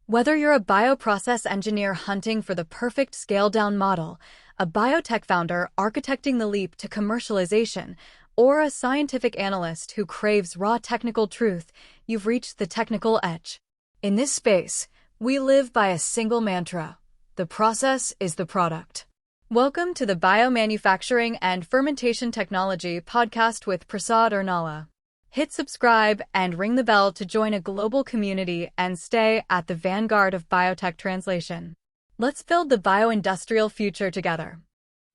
Whether you're a bioprocess engineer hunting for the perfect scaled-down model, a biotech founder architecting the leap to commercialization, or a scientific analyst who craves raw technical truth, you've reached the technical edge. In this space, we live by a single mantra: the process is the product. Welcome to the Biomanufacturing and Fermentation Technology podcast with Prasad Ernala. Hit subscribe and ring the bell to join a global community and stay at the vanguard of biotech translation. Let's build the bioindustrial future together.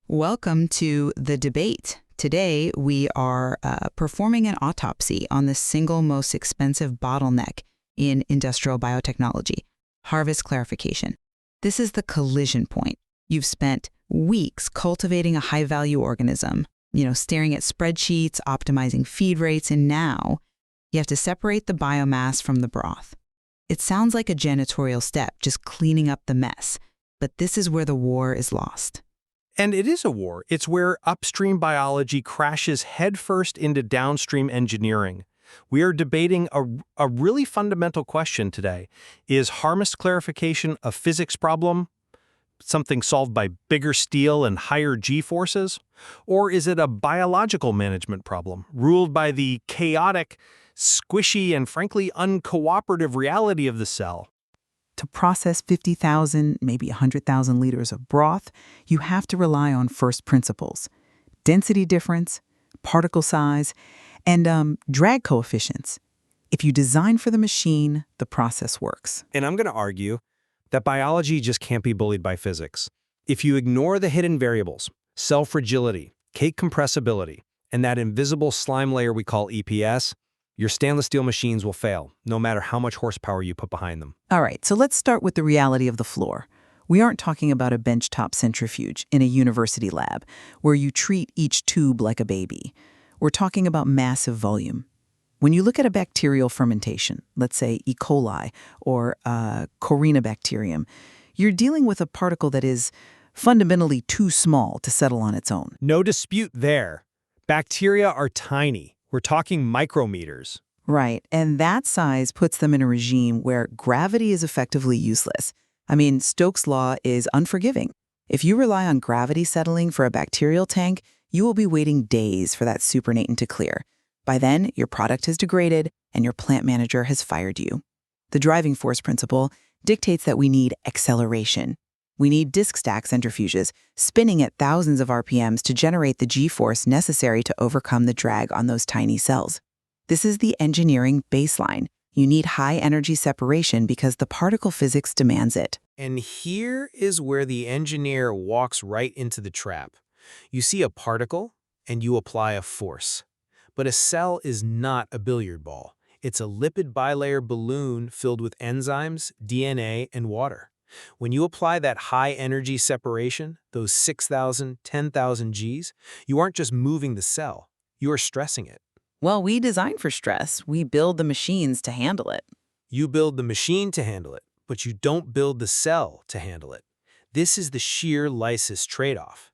Welcome to The Debate. Today, we are performing an autopsy on the single most expensive bottleneck in industrial biotechnology, harvest clarification. This is the collision point. You've spent weeks cultivating a high-value organism, staring at spreadsheets, optimizing feed rates, and now you have to separate the biomass from the broth. It sounds like a janitorial step, just cleaning up the mess, but this is where the war is lost. And it is a war. It's where upstream biology crashes headfirst into downstream engineering. We are debating a really fundamental question today. Is harvest clarification a physics problem, something solved by bigger steel and higher G-forces? Or is it a biological management problem, ruled by the chaotic, squishy, and frankly uncooperative reality of the cell? To process 50,000, maybe 100,000 liters of broth, you have to rely on first principles: density difference, particle size, and drag coefficients. If you design for the machine, the process works. And I'm going to argue that biology just can't be bullied by physics. If you ignore the hidden variables, cell fragility, cake compressibility, and that invisible slime layer we call EPS, your stainless steel machines will fail, no matter how much horsepower you put behind them. All right, so let's start with the reality of the floor. We aren't talking about a benchtop centrifuge in a university lab where you treat each tube like a baby. We're talking about massive volume. When you look at a bacterial fermentation, let's say E. coli or Corynebacterium, you're dealing with a particle that is fundamentally too small to settle on its own. No dispute there. Bacteria are tiny. We're talking micrometers. Right, and that size puts them in a regime where gravity is effectively useless. I mean, Stokes' law is unforgiving. If you rely on gravity settling for a bacterial tank, you will be waiting days for that supernatant to clear. By then, your product has degraded and your plant manager has fired you. The driving force principle dictates that we need acceleration. We need disk stack centrifuges spinning at thousands of RPMs to generate the G-force necessary to overcome the drag on those tiny cells. This is the engineering baseline. You need high energy separation because the particle physics demands it. And here is where the engineer walks right into the trap. You see a particle, and you apply a force. But a cell is not a billiard ball. It's a lipid bilayer balloon filled with enzymes, DNA, and water. When you apply that high-energy separation, those 6,000, 10,000 Gs, you aren't just moving the cell, you are stressing it. Well, we design for stress. We build the machines to handle it. You build the machine to handle it, but you don't build the cell to handle it. This is the shear-lysis trade-off.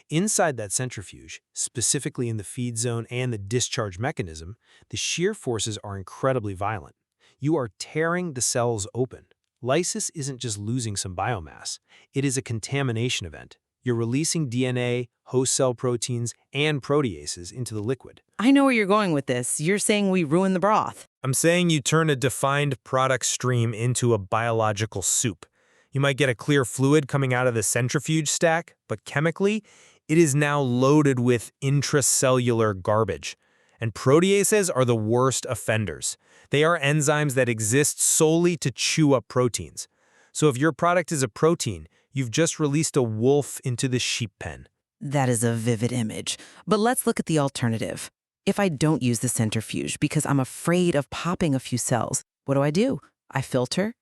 Inside that centrifuge, specifically in the feed zone and the discharge mechanism, the shear forces are incredibly violent. You are tearing the cells open. Lysis isn't just losing some biomass. It is a contamination event. You're releasing DNA, host cell proteins, and proteases into the liquid. I know where you're going with this. You're saying we ruin the broth. I'm saying you turn a defined product stream into a biological soup. You might get a clear fluid coming out of the centrifuge stack, but chemically, it is now loaded with intracellular garbage. And proteases are the worst offenders. They are enzymes that exist solely to chew up proteins. So if your product is a protein, you've just released a wolf into the sheep pen. That is a vivid image. But let's look at the alternative. If I don't use the centrifuge because I'm afraid of popping a few cells, what do? I filter.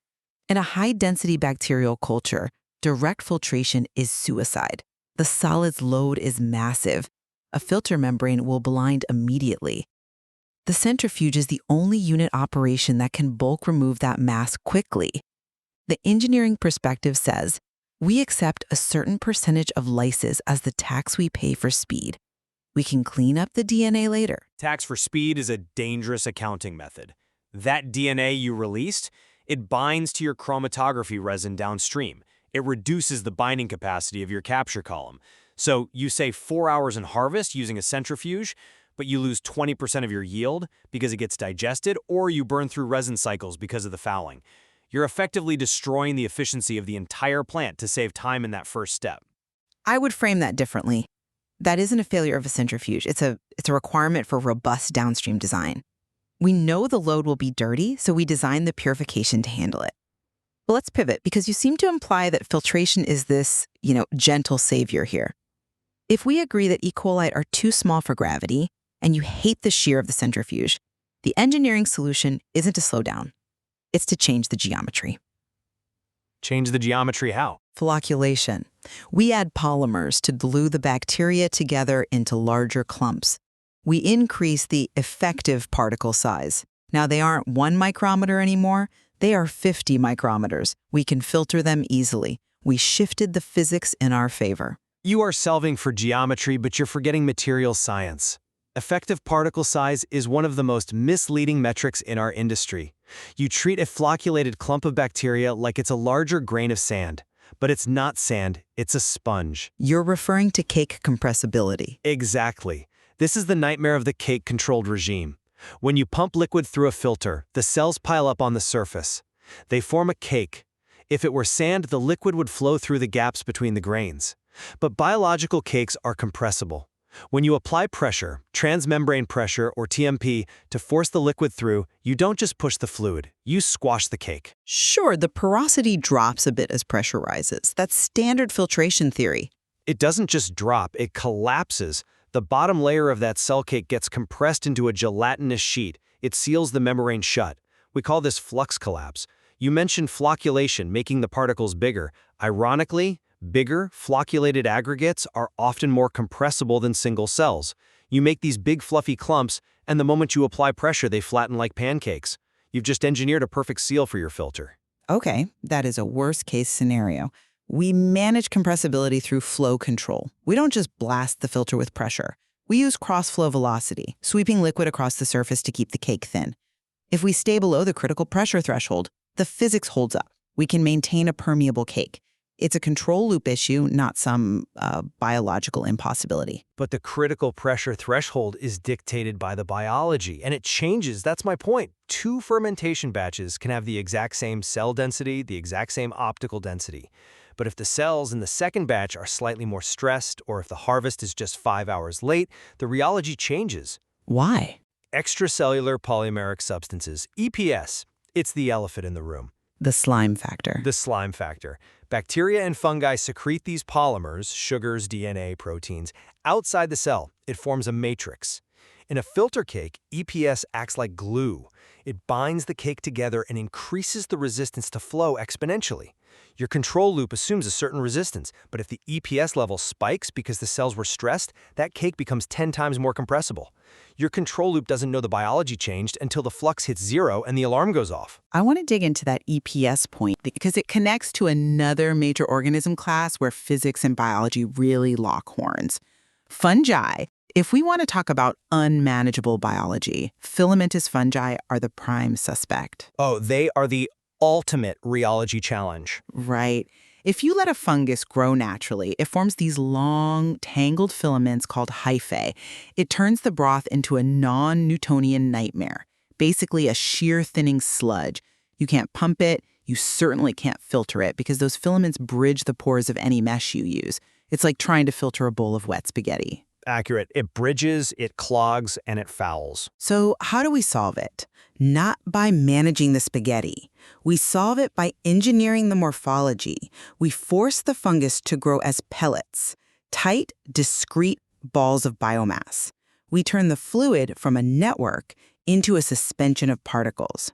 In a high-density bacterial culture, direct filtration is suicide. The solids load is massive. A filter membrane will blind immediately. The centrifuge is the only unit operation that can bulk remove that mass quickly. The engineering perspective says, we accept a certain percentage of lysis as the tax we pay for speed. We can clean up the DNA later. Tax for speed is a dangerous accounting method. That DNA you released, It binds to your chromatography resin downstream. It reduces the binding capacity of your capture column. So you save 4 hours in harvest using a centrifuge, but you lose 20% of your yield because it gets digested, or you burn through resin cycles because of the fouling. You're effectively destroying the efficiency of the entire plant to save time in that first step. I would frame that differently. That isn't a failure of a centrifuge. It's a requirement for robust downstream design. We know the load will be dirty, so we design the purification to handle it. But let's pivot, because you seem to imply that filtration is this, gentle savior here. If we agree that E. coli are too small for gravity, and you hate the shear of the centrifuge, the engineering solution isn't to slow down. It's to change the geometry. Change the geometry how? Flocculation. We add polymers to glue the bacteria together into larger clumps. We increase the effective particle size. Now, they aren't 1 micrometer anymore. They are 50 micrometers. We can filter them easily. We shifted the physics in our favor. You are solving for geometry, but you're forgetting material science. Effective particle size is one of the most misleading metrics in our industry. You treat a flocculated clump of bacteria like it's a larger grain of sand. But it's not sand, it's a sponge. You're referring to cake compressibility. Exactly. This is the nightmare of the cake-controlled regime. When you pump liquid through a filter, the cells pile up on the surface. They form a cake. If it were sand, the liquid would flow through the gaps between the grains. But biological cakes are compressible. When you apply pressure, transmembrane pressure or TMP, to force the liquid through, you don't just push the fluid, you squash the cake. Sure, the porosity drops a bit as pressure rises. That's standard filtration theory. It doesn't just drop, it collapses. The bottom layer of that cell cake gets compressed into a gelatinous sheet. It seals the membrane shut. We call this flux collapse. You mentioned flocculation, making the particles bigger. Ironically, bigger, flocculated aggregates are often more compressible than single cells. You make these big fluffy clumps, and the moment you apply pressure, they flatten like pancakes. You've just engineered a perfect seal for your filter. Okay, that is a worst-case scenario. We manage compressibility through flow control. We don't just blast the filter with pressure. We use cross-flow velocity, sweeping liquid across the surface to keep the cake thin. If we stay below the critical pressure threshold, the physics holds up. We can maintain a permeable cake. It's a control loop issue, not some biological impossibility. But the critical pressure threshold is dictated by the biology, and it changes. That's my point. 2 fermentation batches can have the exact same cell density, the exact same optical density. But if the cells in the second batch are slightly more stressed, or if the harvest is just 5 hours late, the rheology changes. Why? Extracellular polymeric substances, EPS. It's the elephant in the room. The slime factor. The slime factor. Bacteria and fungi secrete these polymers, sugars, DNA, proteins, outside the cell. It forms a matrix. In a filter cake, EPS acts like glue. It binds the cake together and increases the resistance to flow exponentially. Your control loop assumes a certain resistance, but if the EPS level spikes because the cells were stressed, that cake becomes 10 times more compressible. Your control loop doesn't know the biology changed until the flux hits 0 and the alarm goes off. I want to dig into that EPS point because it connects to another major organism class where physics and biology really lock horns. Fungi. If we want to talk about unmanageable biology, filamentous fungi are the prime suspect. Oh, they are the ultimate rheology challenge. Right. If you let a fungus grow naturally, it forms these long, tangled filaments called hyphae. It turns the broth into a non-Newtonian nightmare, basically a shear-thinning sludge. You can't pump it. You certainly can't filter it because those filaments bridge the pores of any mesh you use. It's like trying to filter a bowl of wet spaghetti. Accurate. It bridges, it clogs, and it fouls. So how do we solve it? Not by managing the spaghetti. We solve it by engineering the morphology. We force the fungus to grow as pellets, tight, discrete balls of biomass. We turn the fluid from a network into a suspension of particles.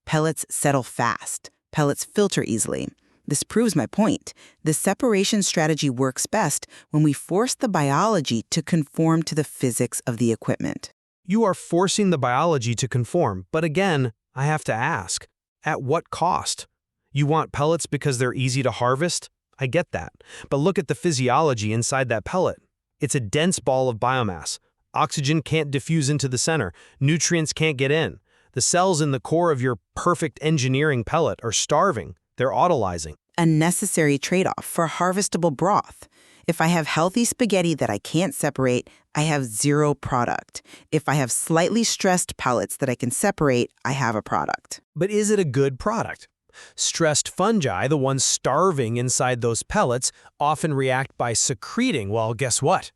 Pellets settle fast. Pellets filter easily. This proves my point. The separation strategy works best when we force the biology to conform to the physics of the equipment. You are forcing the biology to conform, but again, I have to ask, at what cost? You want pellets because they're easy to harvest? I get that. But look at the physiology inside that pellet. It's a dense ball of biomass. Oxygen can't diffuse into the center. Nutrients can't get in. The cells in the core of your perfect engineering pellet are starving. They're autolyzing. A necessary trade-off for harvestable broth. If I have healthy spaghetti that I can't separate, I have zero product. If I have slightly stressed pellets that I can separate, I have a product. But is it a good product? Stressed fungi, the ones starving inside those pellets, often react by secreting, well, guess what?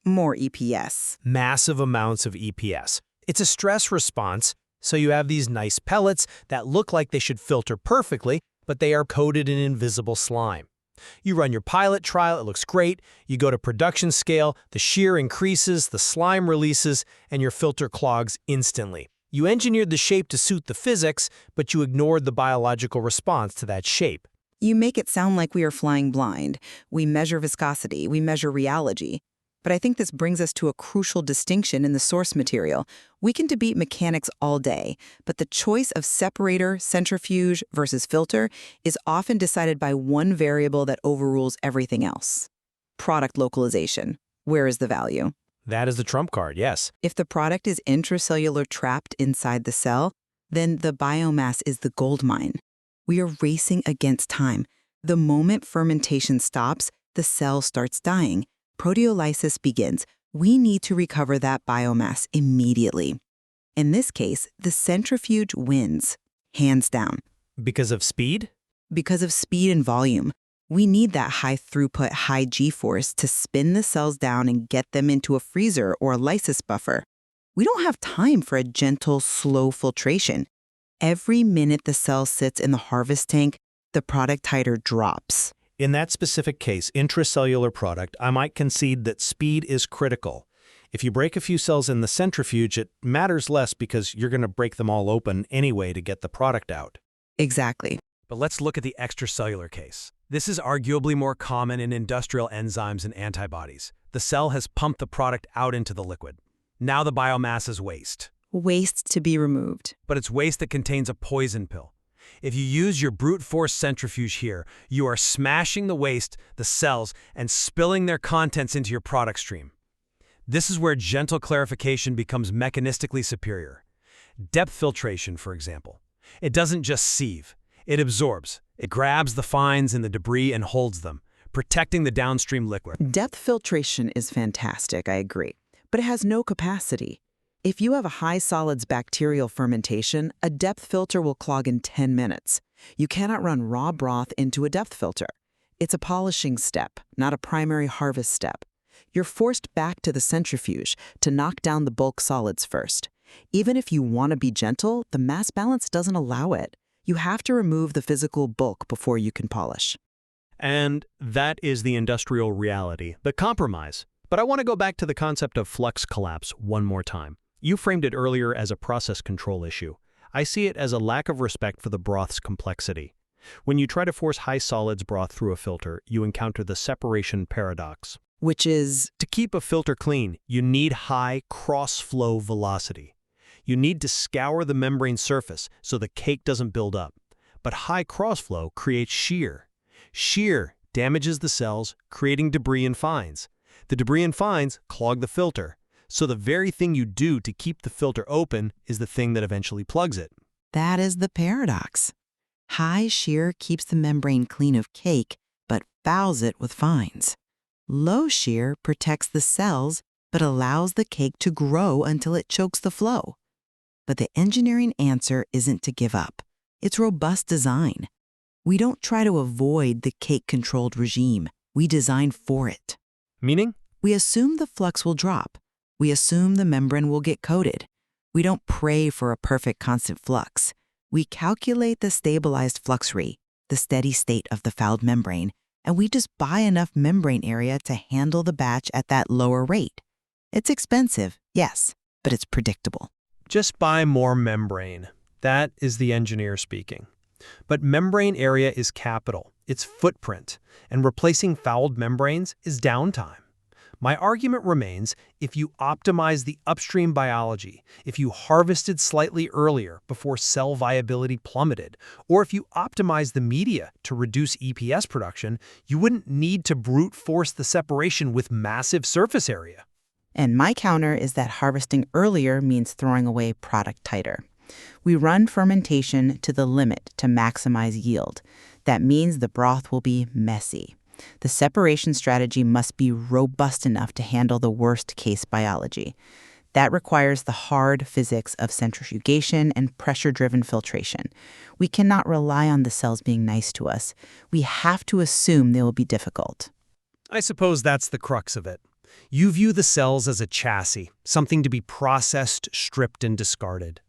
More EPS. Massive amounts of EPS. It's a stress response, so you have these nice pellets that look like they should filter perfectly, but they are coated in invisible slime. You run your pilot trial, it looks great. You go to production scale, the shear increases, the slime releases, and your filter clogs instantly. You engineered the shape to suit the physics, but you ignored the biological response to that shape. You make it sound like we are flying blind. We measure viscosity, we measure rheology. But I think this brings us to a crucial distinction in the source material. We can debate mechanics all day, but the choice of separator, centrifuge versus filter is often decided by one variable that overrules everything else. Product localization. Where is the value? That is the trump card, yes. If the product is intracellular trapped inside the cell, then the biomass is the gold mine. We are racing against time. The moment fermentation stops, the cell starts dying. Proteolysis begins. We need to recover that biomass immediately. In this case, the centrifuge wins, hands down. Because of speed? Because of speed and volume. We need that high throughput, high G-force to spin the cells down and get them into a freezer or a lysis buffer. We don't have time for a gentle, slow filtration. Every minute the cell sits in the harvest tank, the product titer drops. In that specific case, intracellular product, I might concede that speed is critical. If you break a few cells in the centrifuge, it matters less because you're going to break them all open anyway to get the product out. Exactly. But let's look at the extracellular case. This is arguably more common in industrial enzymes and antibodies. The cell has pumped the product out into the liquid. Now the biomass is waste. Waste to be removed. But it's waste that contains a poison pill. If you use your brute force centrifuge here, you are smashing the waste, the cells, and spilling their contents into your product stream. This is where gentle clarification becomes mechanistically superior. Depth filtration, for example. It doesn't just sieve. It absorbs. It grabs the fines in the debris and holds them, protecting the downstream liquid. Depth filtration is fantastic, I agree, but it has no capacity. If you have a high solids bacterial fermentation, a depth filter will clog in 10 minutes. You cannot run raw broth into a depth filter. It's a polishing step, not a primary harvest step. You're forced back to the centrifuge to knock down the bulk solids first. Even if you want to be gentle, the mass balance doesn't allow it. You have to remove the physical bulk before you can polish. And that is the industrial reality, the compromise. But I want to go back to the concept of flux collapse one more time. You framed it earlier as a process control issue. I see it as a lack of respect for the broth's complexity. When you try to force high solids broth through a filter, you encounter the separation paradox. Which is, to keep a filter clean, you need high cross-flow velocity. You need to scour the membrane surface so the cake doesn't build up. But high cross-flow creates shear. Shear damages the cells, creating debris and fines. The debris and fines clog the filter. So the very thing you do to keep the filter open is the thing that eventually plugs it. that is the paradox. High shear keeps the membrane clean of cake, but fouls it with fines. Low shear protects the cells, but allows the cake to grow until it chokes the flow. But the engineering answer isn't to give up. It's robust design. We don't try to avoid the cake-controlled regime. We design for it. Meaning? We assume the flux will drop. We assume the membrane will get coated. We don't pray for a perfect constant flux. We calculate the stabilized flux rate, the steady state of the fouled membrane, and we just buy enough membrane area to handle the batch at that lower rate. It's expensive, yes, but it's predictable. Just buy more membrane. That is the engineer speaking. But membrane area is capital. It's footprint. And replacing fouled membranes is downtime. My argument remains, if you optimize the upstream biology, if you harvested slightly earlier before cell viability plummeted, or if you optimize the media to reduce EPS production, you wouldn't need to brute force the separation with massive surface area. And my counter is that harvesting earlier means throwing away product tighter. We run fermentation to the limit to maximize yield. That means the broth will be messy. The separation strategy must be robust enough to handle the worst-case biology. That requires the hard physics of centrifugation and pressure-driven filtration. We cannot rely on the cells being nice to us. We have to assume they will be difficult. I suppose that's the crux of it. You view the cells as a chassis, something to be processed, stripped, and discarded.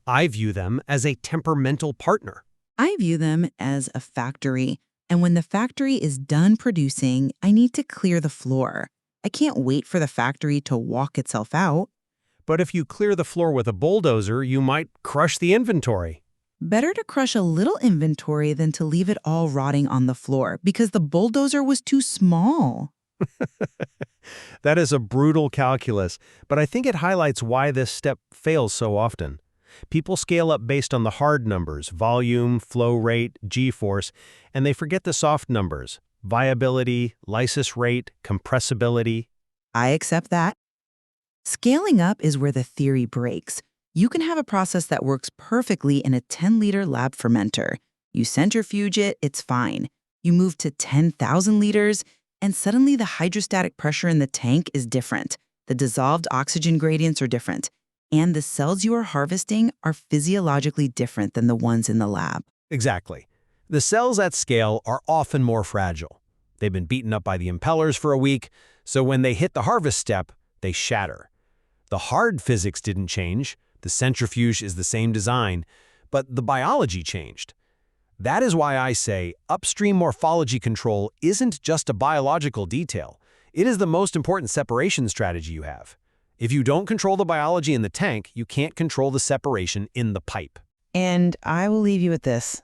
I view them as a temperamental partner. I view them as a factory, and when the factory is done producing, I need to clear the floor. I can't wait for the factory to walk itself out. But if you clear the floor with a bulldozer, you might crush the inventory. Better to crush a little inventory than to leave it all rotting on the floor because the bulldozer was too small. That is a brutal calculus, but I think it highlights why this step fails so often. People scale up based on the hard numbers, volume, flow rate, g-force, and they forget the soft numbers, viability, lysis rate, compressibility. I accept that. Scaling up is where the theory breaks. You can have a process that works perfectly in a 10-liter lab fermenter. You centrifuge it, it's fine. You move to 10,000 liters, and suddenly the hydrostatic pressure in the tank is different. The dissolved oxygen gradients are different. And the cells you are harvesting are physiologically different than the ones in the lab. Exactly. The cells at scale are often more fragile. They've been beaten up by the impellers for a week, so when they hit the harvest step, they shatter. The hard physics didn't change. The centrifuge is the same design, but the biology changed. That is why I say upstream morphology control isn't just a biological detail. It is the most important separation strategy you have. If you don't control the biology in the tank, you can't control the separation in the pipe. And I will leave you with this.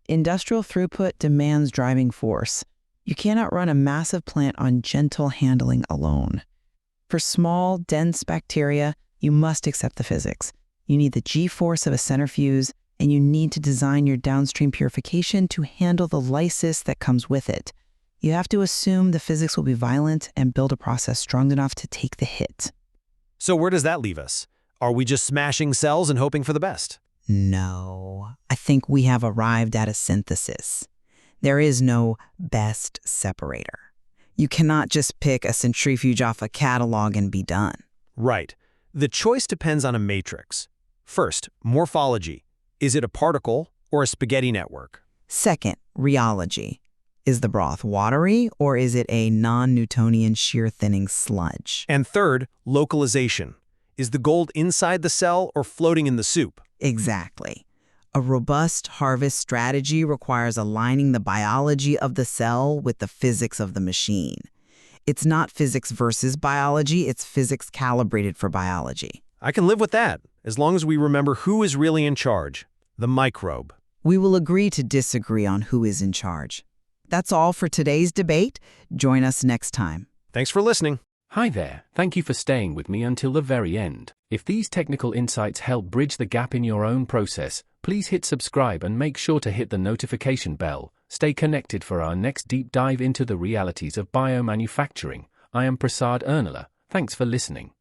Industrial throughput demands driving force. You cannot run a massive plant on gentle handling alone. For small, dense bacteria, you must accept the physics. You need the g-force of a centrifuge, and you need to design your downstream purification to handle the lysis that comes with it. You have to assume the physics will be violent and build a process strong enough to take the hit. So where does that leave us? Are we just smashing cells and hoping for the best? No, I think we have arrived at a synthesis. There is no best separator. You cannot just pick a centrifuge off a catalog and be done. Right. The choice depends on a matrix. First, morphology. Is it a particle or a spaghetti network? Second, rheology. Is the broth watery or is it a non-Newtonian shear-thinning sludge? And third, localization. Is the gold inside the cell or floating in the soup? Exactly. A robust harvest strategy requires aligning the biology of the cell with the physics of the machine. It's not physics versus biology, it's physics calibrated for biology. I can live with that, as long as we remember who is really in charge, the microbe. We will agree to disagree on who is in charge. That's all for today's debate. Join us next time. Thanks for listening. Hi there, thank you for staying with me until the very end. If these technical insights help bridge the gap in your own process, please hit subscribe and make sure to hit the notification bell. Stay connected for our next deep dive into the realities of biomanufacturing. I am Prasad Ernala. Thanks for listening.